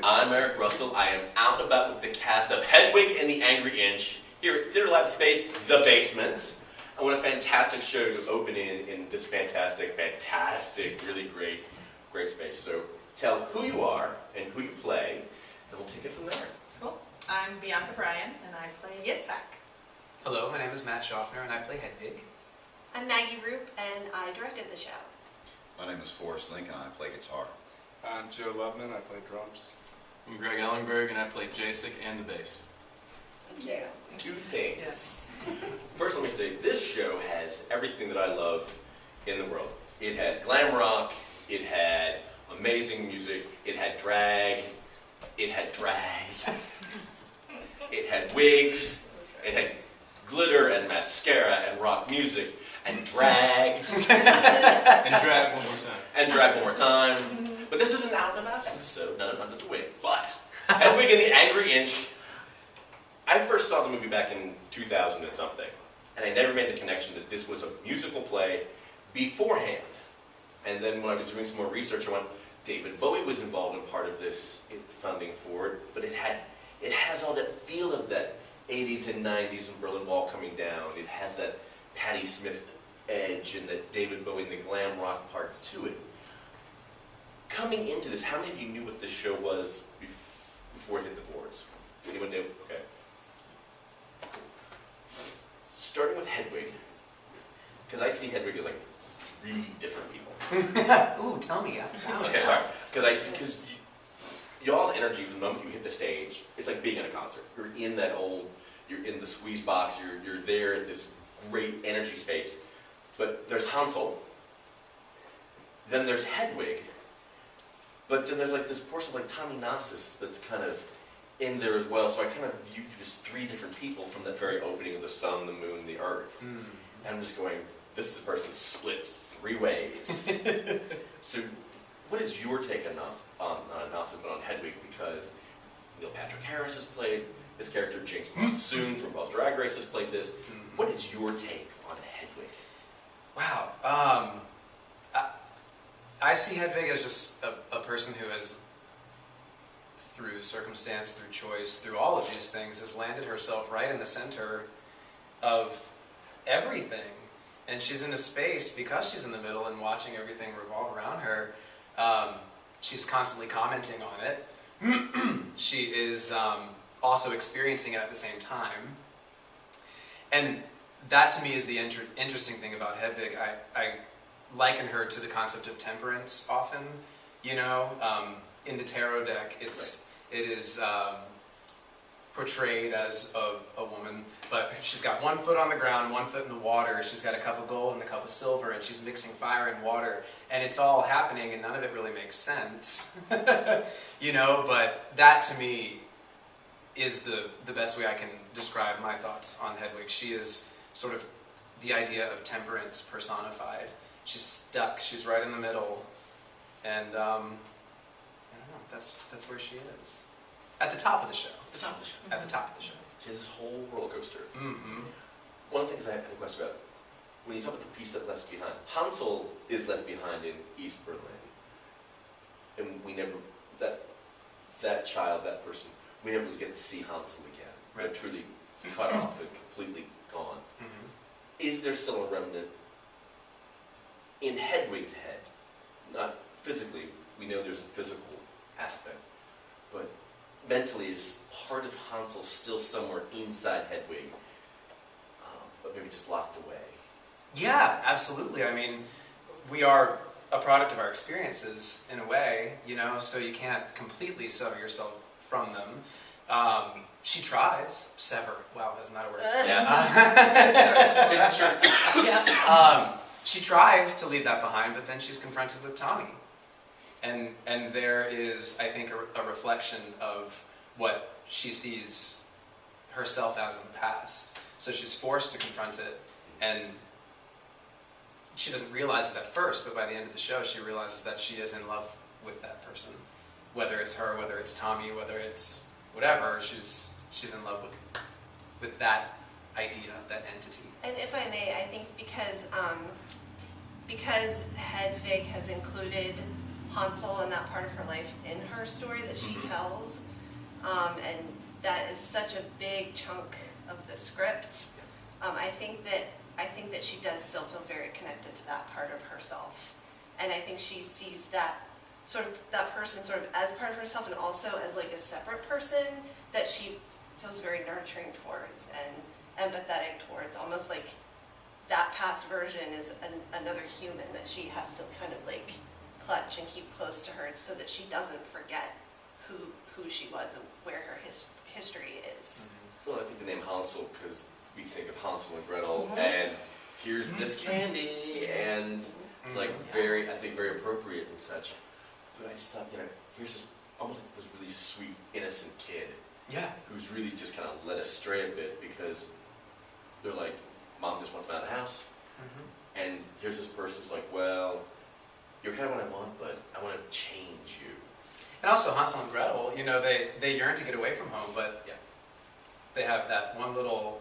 I'm Eric Russell. I am out and about with the cast of Hedwig and the Angry Inch here at Theater Lab Space, The Basement. And what a fantastic show to open in this fantastic, really great space. So tell who you are and who you play, and we'll take it from there. Cool. I'm Bianca Bryan, and I play Yitzhak. Hello, my name is Matt Schaffner, and I play Hedwig. I'm Maggie Roop, and I directed the show. My name is Forrest Link, and I play guitar. I'm Joe Lubman, I play drums. I'm Greg Ellenberg, and I play Jacek and the bass. Thank you. Two things. Yes. First, let me say, this show has everything that I love in the world. It had glam rock, it had amazing music, it had drag, it had wigs, it had glitter and mascara and rock music and drag. And drag one more time. And drag one more time. But this is an out and about episode, none under the wig. But Hedwig and the Angry Inch, I first saw the movie back in 2000 and something, and I never made the connection that this was a musical play beforehand. And then when I was doing some more research, I went, David Bowie was involved in part of this funding for it, but it has all that feel of that 80s and 90s and Berlin Wall coming down. It has that Patti Smith edge and that David Bowie and the glam rock parts to it. Coming into this, how many of you knew what this show was before it hit the boards? Anyone knew? Okay. Starting with Hedwig, because I see Hedwig as like 3 different people. Ooh, tell me. Okay, sorry. Because y'all's energy from the moment you hit the stage, it's like being in a concert. You're in you're in the squeeze box, you're there at this great energy space. But there's Hansel, then there's Hedwig, but then there's like this portion of like Tommy Gnosis that's kind of in there as well. So I kind of view you as 3 different people from that very opening of the sun, the moon, the earth. And I'm just going, this is a person split 3 ways. So what is your take on Gnosis, but on Hedwig? Because Neil Patrick Harris has played this character, Jinx Monsoon from RuPaul's Drag Race has played this. What is your take on Hedwig? Wow. I see Hedwig as just a person who has, through circumstance, through choice, through all of these things, has landed herself right in the center of everything. And she's in a space, because she's in the middle and watching everything revolve around her, she's constantly commenting on it. She is also experiencing it at the same time. And that to me is the interesting thing about Hedwig. I liken her to the concept of temperance often. You know, in the tarot deck, it is portrayed as a woman, but she's got 1 foot on the ground, 1 foot in the water. She's got a cup of gold and a cup of silver, and she's mixing fire and water, and it's all happening, and none of it really makes sense. You know, but that to me is the best way I can describe my thoughts on Hedwig. She is sort of the idea of temperance personified. She's stuck. She's right in the middle, and I don't know. That's where she is. At the top of the show. At the top of the show. At the top of the show. She has this whole roller coaster. Mm-hmm. One of the things I had a question about, when you talk about the piece that left behind, Hansel is left behind in East Berlin. And we never, that child, that person, we never really get to see Hansel again. Right. They're truly cut off and completely gone. Mm-hmm. Is there still a remnant in Hedwig's head? Not physically, we know there's a physical aspect, but mentally is part of Hansel still somewhere inside Hedwig, but maybe just locked away? Yeah, absolutely. I mean, we are a product of our experiences in a way, you know, so you can't completely sever yourself from them. She tries. Sever. Wow, that's not a word. Yeah. She tries to leave that behind, but then she's confronted with Tommy. And there is, I think, a reflection of what she sees herself as in the past. So she's forced to confront it, and she doesn't realize it at first, but by the end of the show, she realizes that she is in love with that person. Whether it's her, whether it's Tommy, whether it's whatever, she's in love with that idea, that entity. And if I may, I think because Hedwig has included Hansel and that part of her life in her story that she tells. And that is such a big chunk of the script. I think that she does still feel very connected to that part of herself. And I think she sees that that person sort of as part of herself and also as like a separate person that she feels very nurturing towards and empathetic towards, almost like that past version is another human that she has to kind of like clutch and keep close to her so that she doesn't forget who she was and where her history is. Well, I think the name Hansel, because we think of Hansel and Gretel, and here's this candy, and it's like very, I think very appropriate and such. But I just thought, here's this almost like this really sweet, innocent kid. Yeah. Who's really just kind of led astray a bit because they're like, Mom just wants him out of the house. And here's this person who's like, well, you're kind of what I want, but I want to change you. And also Hansel and Gretel, they yearn to get away from home, but they have that one little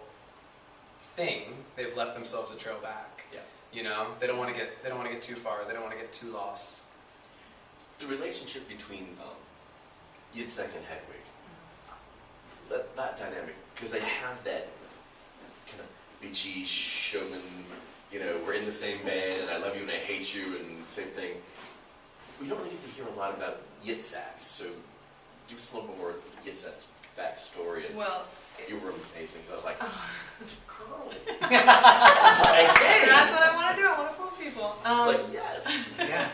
thing. They've left themselves a trail back. Yeah. They don't want to get too far. They don't want to get too lost. The relationship between Yitzhak and Hedwig, that dynamic, because they have that kind of bitchy showman, we're in the same band and I love you and I hate you and same thing. We don't really get to hear a lot about Yitzhak, so give us a little more of Yitzhak's backstory. And Well, you were amazing, because I was like, it's a girl. hey, that's what I want to do. I want to fool people. It's like, yes. Yeah.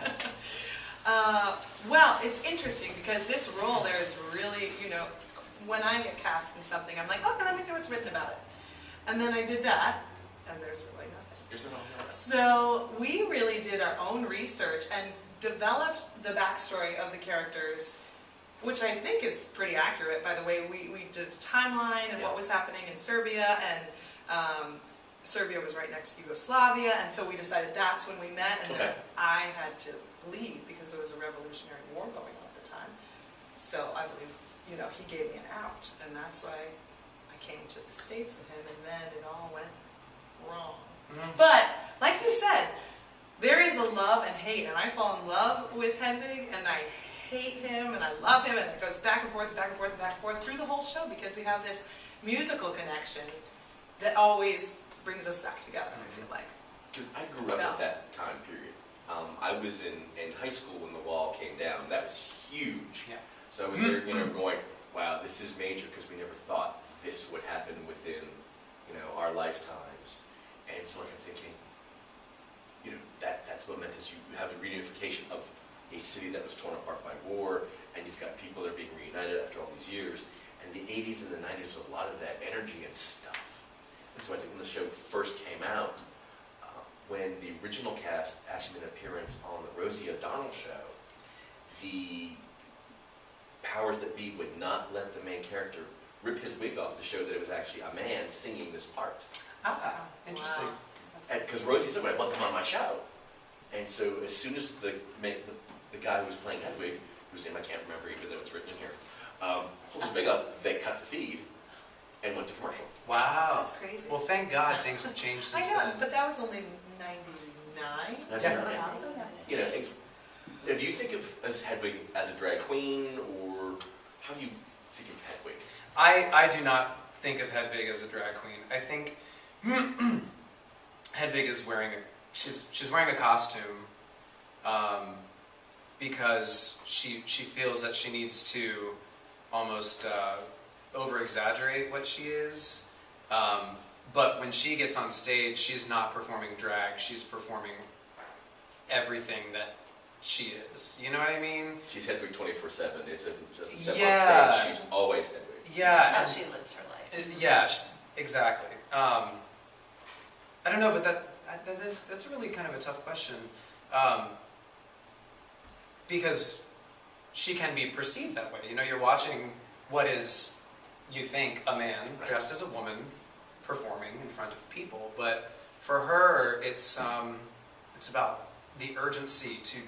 Well, it's interesting because this role there is really, when I get cast in something, I'm like, okay, let me see what's written about it. And then I did that, and there's really nothing. There's no wrong. So we really did our own research and developed the backstory of the characters, which I think is pretty accurate by the way we did a timeline and what was happening in Serbia, and Serbia was right next to Yugoslavia, and so we decided that's when we met, and then I had to leave because there was a revolutionary war going on at the time. So I believe, he gave me an out, and that's why I came to the States with him, and then it all went wrong. But, like you said, there is a love and hate, and I fall in love with Hedwig, and I hate him, and I love him, and it goes back and forth, back and forth, back and forth through the whole show because we have this musical connection that always brings us back together, I feel like. Because I grew up at that time period. I was in high school when the wall came down. That was huge. Yeah. So I was there, going, wow, this is major because we never thought this would happen within, our lifetimes. And so I'm thinking, that's momentous. You have a reunification of a city that was torn apart by war, and you've got people that are being reunited after all these years. And the 80s and the 90s was a lot of that energy and stuff. And so I think when the show first came out, when the original cast actually made an appearance on the Rosie O'Donnell show, the powers that be would not let the main character rip his wig off to show that it was actually a man singing this part. Oh, Interesting. Wow. Because Rosie said, well, I want them on my show. And so as soon as the guy who was playing Hedwig, whose name I can't remember even though it's written in here, pulled his wig off, they cut the feed and went to commercial. Wow. That's crazy. Well, thank God things have changed since I know, then. but that was only 99. 99. So that's Do you think of as Hedwig as a drag queen, or how do you think of Hedwig? I do not think of Hedwig as a drag queen. I think Hedwig is she's wearing a costume because she feels that she needs to almost over-exaggerate what she is. But when she gets on stage, she's not performing drag, she's performing everything that she is. You know what I mean? She's Hedwig 24/7. This isn't just a step Yeah. on stage. She's always Hedwig. Yeah. This is how she lives her life. Yeah, exactly. I don't know, but that's really kind of a tough question. Because she can be perceived that way. You're watching what is, you think, a man dressed as a woman performing in front of people, but for her, it's about the urgency to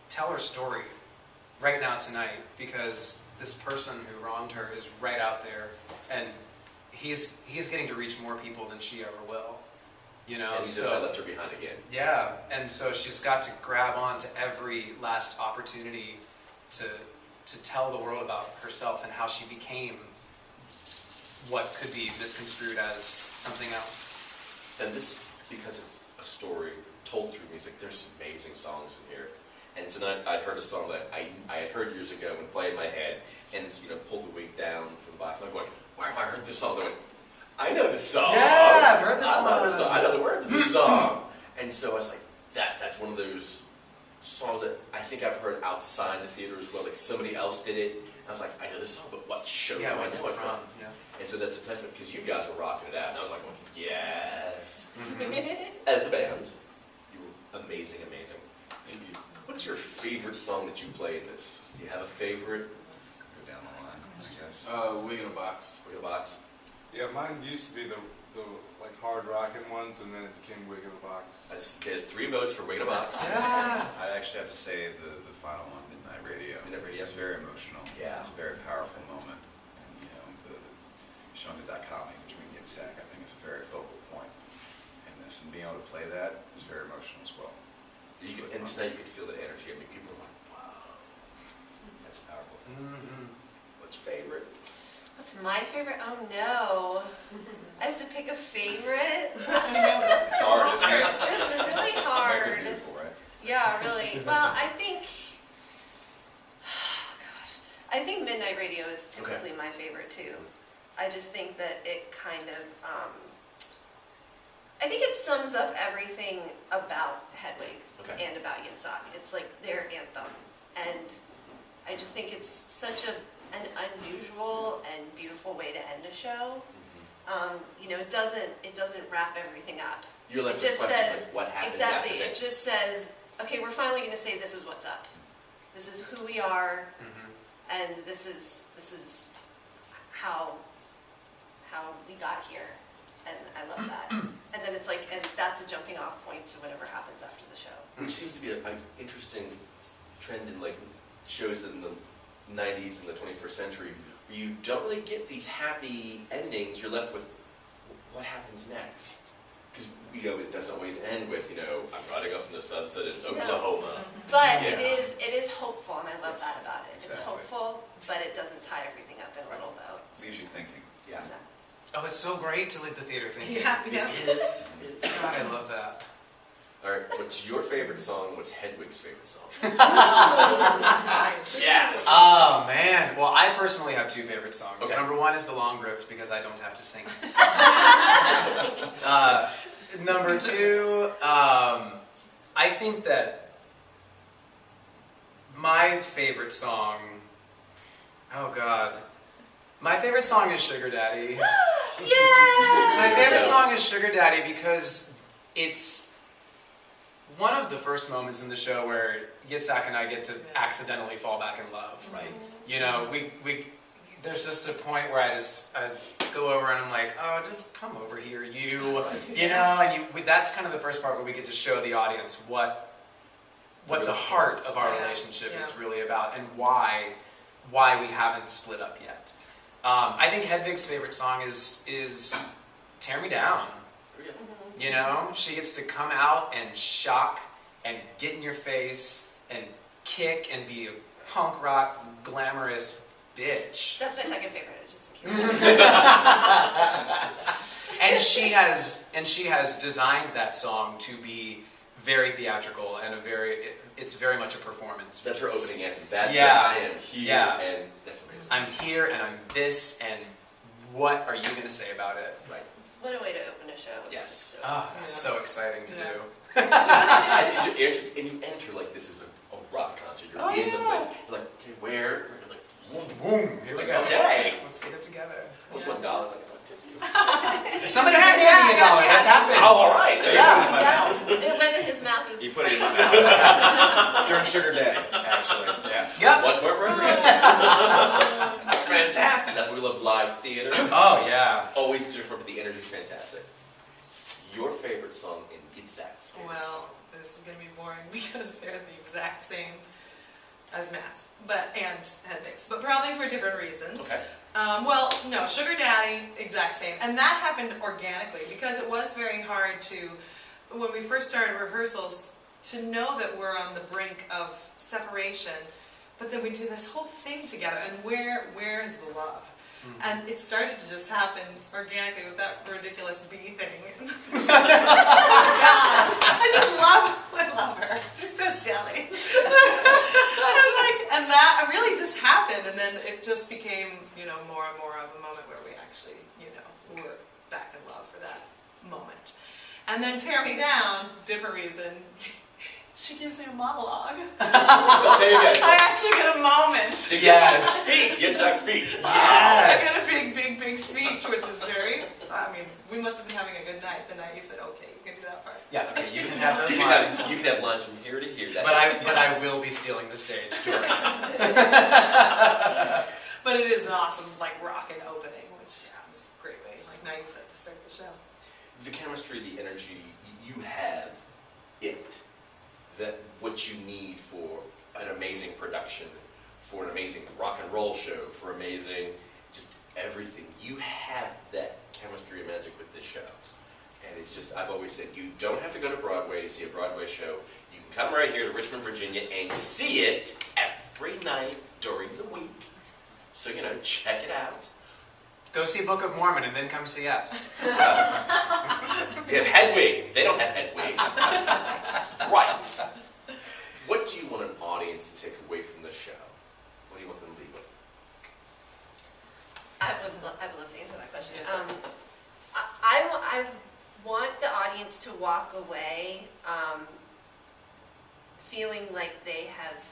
tell her story right now, tonight, because this person who wronged her is right out there, and he's getting to reach more people than she ever will. you know. And he so said, I left her behind again. yeah, and so she's got to grab on to every last opportunity to tell the world about herself and how she became what could be misconstrued as something else. And this, because it's a story told through music, there's some amazing songs in here. And tonight I heard a song that I had heard years ago and played in my head, and it's, pulled the weight down from the box. And I'm going, where have I heard this song? I went, I know this song. Yeah, I've heard this I love one. this song. I know the words of this song. And so I was like, that's one of those songs that I think I've heard outside the theater as well. Like somebody else did it. I was like, I know this song, but what show do I know it from? Yeah. And so that's a testament, because you guys were rocking it out, and I was like, yes. Mm-hmm. As the band, you were amazing, amazing. Thank you. What's your favorite song that you play in this? Do you have a favorite? Go down the line, I guess. Wig in a Box. Wheel box? Yeah, mine used to be the like hard rocking ones, and then it became Wig in the Box. There's 3 votes for Wig in a Box. Yeah. I'd actually have to say the final one, Midnight Radio. Midnight Radio. It's very emotional. Yeah. It's a very powerful moment. And, showing the dichotomy between Yitzhak, I think, is a very focal point in this. And being able to play that is very emotional as well. And tonight you could feel the energy. I mean, people are like, wow, that's powerful. Mm-hmm. What's your favorite? What's my favorite? Oh no. I have to pick a favorite. It's hard, isn't it? It's really It's hard. beautiful, right? Yeah, really. Well, I think, I think Midnight Radio is typically my favorite too. I just think that it kind of, I think it sums up everything about Hedwig and about Yitzhak. It's like their anthem. And I just think it's such an unusual and beautiful way to end a show. It doesn't wrap everything up. You're left It with just questions says, like, what happens exactly, after it this? just says, okay, we're finally going to say this is what's up. This is who we are, and this is how we got here, and I love that. And then it's like, and that's a jumping off point to whatever happens after the show. Which seems to be an interesting trend in like shows in the 90s and the 21st century, where you don't really get these happy endings. You're left with what happens next. Because it doesn't always end with I'm riding off in the sunset. It's Oklahoma. But Yeah. it is hopeful, and I love that about it. It's Exactly. hopeful, but it doesn't tie everything up in a little bow. Leaves you thinking. Yeah. Exactly. Oh, it's so great to leave the theater thinking. Yeah, yeah. It is. God, I love that. All right. What's your favorite song? What's Hedwig's favorite song? Nice. Yes. Oh man, well I personally have 2 favorite songs. Okay. Number 1 is The Long Drift because I don't have to sing it. Number 2, I think that my favorite song, oh god, my favorite song is Sugar Daddy. Yay! My favorite song is Sugar Daddy because it's one of the first moments in the show where Yitzhak and I get to accidentally fall back in love. Right. We there's just a point where I go over and I'm like, oh, just come over here, and that's kind of the first part where we get to show the audience what the heart of our relationship is really about and why we haven't split up yet. I think Hedwig's favorite song is Tear Me Down. She gets to come out and shock and get in your face and kick and be a punk rock glamorous bitch. That's my second favorite. It's just in case. And she has designed that song to be very theatrical and it's very much a performance. That's her opening anthem. That's Yeah. I am here, Yeah. and that's amazing. I'm here and I'm this, and what are you going to say about it? Right. What a way to open a show. It's Yes. just so Oh, that's so exciting to do. And you enter like this is a rock concert. You're in the place. You're like, okay, where? You're like, Boom, here we go. okay. Let's get it together. What's $1? It's like, I'll tip you. Somebody had to hand me $1. That's happened. Oh, all right. There you go. Yeah, it went in his mouth. He put it in my mouth. During Sugar Daddy, actually. Yeah. Yep. What's more appropriate? That's fantastic. That's why we love live theater. Oh, yeah. Always different, but the energy's fantastic. Your favorite song in Yitzhak's favorite song? Well, this is going to be boring because they're the exact same. as Matt's, and Hedwig's, but probably for different reasons. Okay. Well, no, Sugar Daddy, exact same. And that happened organically because it was very hard to, when we first started rehearsals, to know that we're on the brink of separation, but then we do this whole thing together, and where is the love? And it started to just happen organically with that ridiculous bee thing. I love her. She's so silly. and that really just happened, and then it just became, more and more of a moment where we actually, were back in love for that moment. And then Tear Me Down, different reason. She gives me a monologue. Well, there you go. I actually get a moment. You get to speak. You get to speak. I get a big speech, which is we must have been having a good night the night you said, okay, you can do that part. Yeah, okay, you can have those You lines. can have lunch from here to here. That's But I will be stealing the stage during it. But it is an awesome, rockin' opening, which is a great way, like Maggie said, to start the show. the chemistry, the energy, you have it. That what you need for an amazing production, for an amazing rock and roll show, for amazing just everything. You have that chemistry and magic with this show. And it's just, I've always said, you don't have to go to Broadway to see a Broadway show. You can come right here to Richmond, Virginia and see it every night during the week. So, check it out. Go see Book of Mormon and then come see us. We have Hedwig. They don't have Hedwig. Right. What do you want an audience to take away from the show? What do you want them to leave with? I would love to answer that question. I want the audience to walk away feeling like they have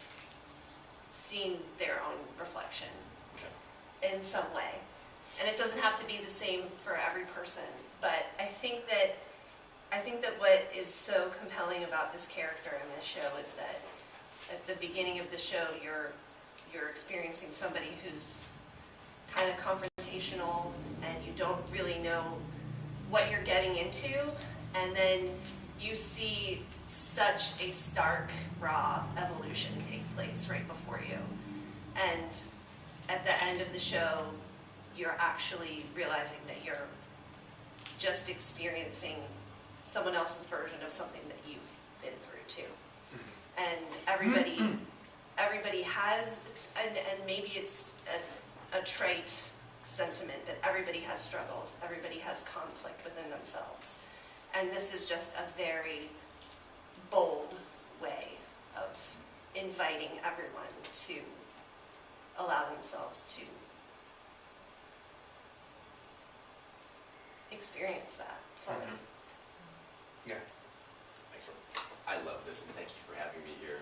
seen their own reflection in some way. And it doesn't have to be the same for every person, but I think that what is so compelling about this character in this show is that at the beginning of the show you're experiencing somebody who's kind of confrontational and you don't really know what you're getting into, and then you see such a stark, raw evolution take place right before you. And at the end of the show, you're actually realizing that you're just experiencing someone else's version of something that you've been through too. And everybody has, and maybe it's a trite sentiment, but everybody has struggles, everybody has conflict within themselves. And this is just a very bold way of inviting everyone to allow themselves to experience that fully. Yeah. Excellent. I love this, and thank you for having me here.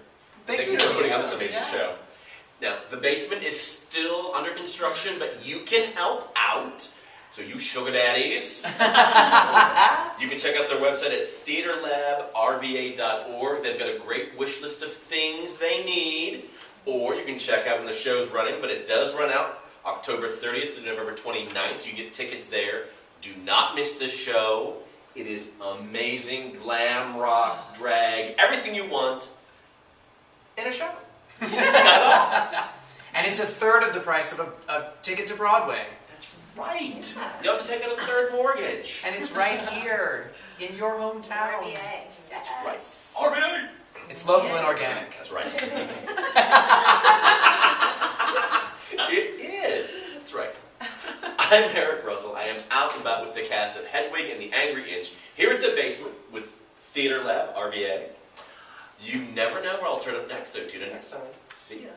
Thank you you. for putting on this amazing Yeah. show. Now, the basement is still under construction, but you can help out. So you sugar daddies, you can check out their website at theaterlabrva.org. They've got a great wish list of things they need. Or you can check out when the show's running, but it does run out October 30th to November 29th, so you get tickets there. Do not miss this show. It is amazing, glam, rock, drag, everything you want in a show. You got it all. And it's a third of the price of a ticket to Broadway. That's right. You don't have to take out a third mortgage. And it's right here, in your hometown. RBA. That's right. RVA! It's local and organic. That's right. It is. That's right. I'm Eric Russell. I am out and about with the cast of Hedwig and the Angry Inch here at the basement with Theater Lab, RVA. You never know where I'll turn up next, so tune in next time. See ya.